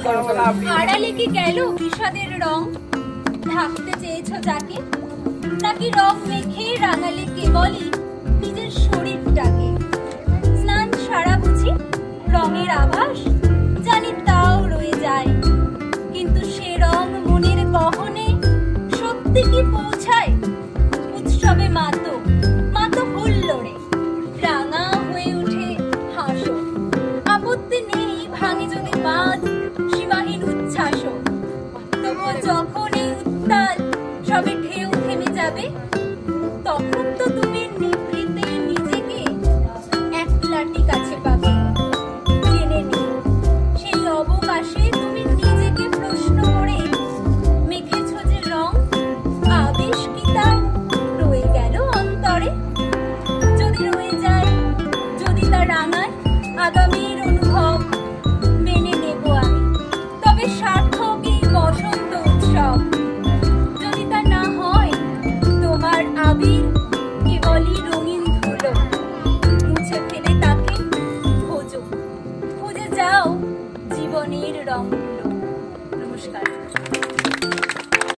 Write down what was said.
আড়ালে কি গেল বিষাদের রং, ঢাকতে চেয়েছ যাকে, নাকি রং মেখে রাঙালে কেবলই নিজের শরীরটাকে? স্নান সারা বুঝি রঙের আভাস, জানি তাও রয়ে যায়, কিন্তু সে রং মনের গহনে সত্যি কি পৌঁছায়? উৎসবে মাতো মাতো হুল্লোড়ে রাঙা হয়ে উঠে হাসো, আপত্তি নেই ভাঙে যদি বাঁধ সীমাহীন উচ্ছ্বাস। তবুও যখন এই উত্তাল সবে ঢেউ থেমে যাবে, তখন তো তুমি নিভৃতে নিজেকে একলাটি কাছে পাবে। জেনে নিও সেই অবকাশে তুমি নিজেকে প্রশ্ন করে মেখেছ যে রং, আবেশ কি তা রয়ে গেল অন্তরে? যদি রয়ে যায়, যদি তা রাঙায় আগামীর অনুভব, মেনে নেব আমি, তবে সার্থক এই বসন্ত উৎসব। যদি তা না হয়, তোমার আবির কেবলই রঙিন ধুলো, মুছে ফেলে তাকে খোঁজো, খুঁজে যাও জীবনের রঙগুলো। নমস্কার।